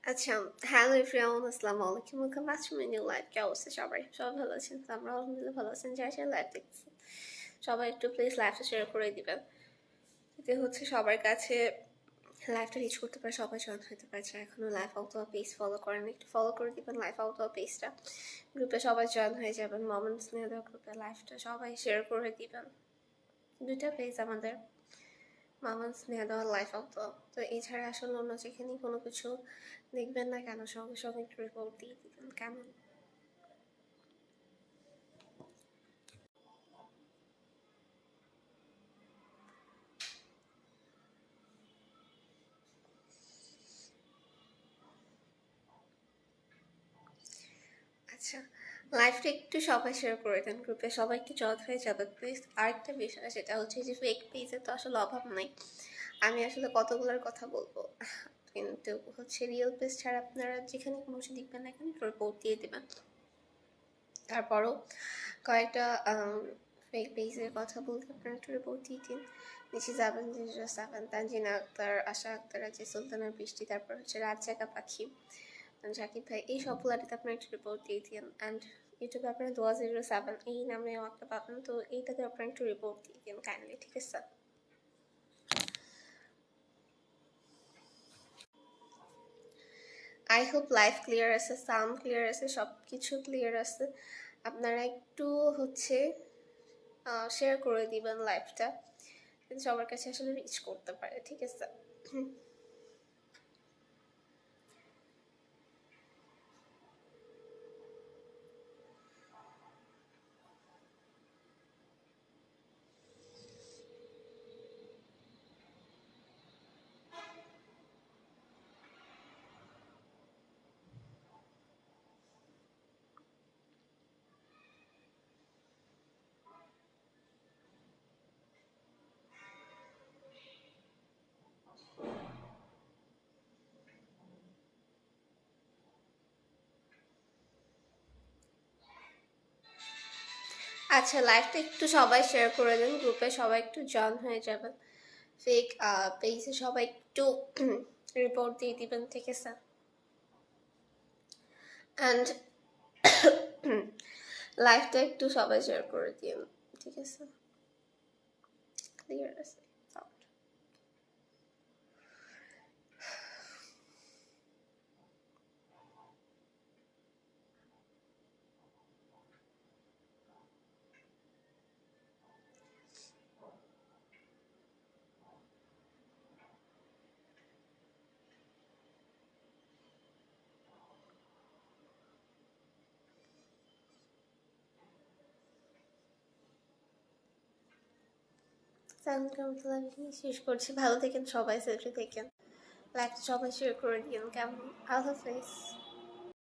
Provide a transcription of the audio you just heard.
আচ্ছা, hello everyone, আসসালামু আলাইকুম। Welcome back to my new live. কি অবস্থা সবাই? সবাই ভালো আছেন? তো আমরা আলহামদুলিল্লাহ ভালো আছেন। যারা যারা লাইভ দেখছেন সবাই একটু প্লিজ লাইভটা শেয়ার করে দিবেন, এতে হচ্ছে সবার কাছে লাইভটা রিচ করতে পারে, সবাই জয়েন হতে পারে। যারা এখনো লাইভ আউট পেজ ফলো করেন একটু ফলো করে দিবেন লাইভ আউট পেজটা। গ্রুপে সবাই জয়েন হয়ে যাবেন। মোমেন্টস নিয়ে দেওয়া গ্রুপে লাইভটা সবাই শেয়ার করে দিবেন। দুইটা পেজ আমাদের, মামার স্নেহ দেওয়ার লাইফ আউট। তো এছাড়া আসলে অন্য যেখানেই কোনো কিছু দেখবেন না কেন, সঙ্গে সঙ্গে একটু রিপোর্ট দিয়ে দিবেন কেমন। আচ্ছা, লাইফটা একটু সবাই শেয়ার করে দেন গ্রুপে, সবাই একটু জয়েন হয়ে যাবে প্লিজ। আরেকটা বিষয় সেটা হচ্ছে যে ফেক পেজে তো আসলে অভাব নাই। আমি আসলে কতগুলোর কথা বলবো, কিন্তু হচ্ছে রিয়েল পেজ ছাড়া আপনারা যেখানে বসে দেখবেন না কেন একটু রিপোর্ট দিয়ে দেবেন। তারপরও কয়েকটা ফেক পেজের কথা বলতে আপনারা একটু রিপোর্ট দিয়ে দিন। নিচে যাবেন 007, তানজিনা আক্তার, আশা আক্তার আছে, সুলতানের বৃষ্টি, তারপর হচ্ছে রাত জাগা পাখি, জাকিব ভাই, এই সবগুলাটিতে আপনারা একটু রিপোর্ট দিয়ে দিন। অ্যান্ড ইউটিউবে আপনারা 007 এই নামেও একটা পাবেন, তো এইটাতে আপনারা একটু রিপোর্ট দিয়ে দিন কাইন্ডলি, ঠিক আছে? আই হোপ লাইভ ক্লিয়ার আছে, সাউন্ড ক্লিয়ার আছে, সব কিছু ক্লিয়ার আছে। আপনারা একটু হচ্ছে শেয়ার করে দিবেন লাইভটা, কিন্তু সবার কাছে আসলে রিচ করতে পারে, ঠিক আছে? আচ্ছা, লাইভটা একটু সবাই শেয়ার করে দিন গ্রুপে, সবাই একটু জয়েন হয়ে যাবেন। ফেক পেজে সবাই একটু রিপোর্ট দিয়ে দিবেন, ঠিক আছে? অ্যান্ড লাইভটা একটু সবাই শেয়ার করে দিন, ঠিক আছে? ক্লিয়ার আছে sound? সাউন্ড কেমন লাগে শেষ করছি। ভালো থেকেন সবাই, সেফলি থেকেন। লাইভটা সবাই শেয়ার করে দিন কেমন। আল্লাহ হাফেজ।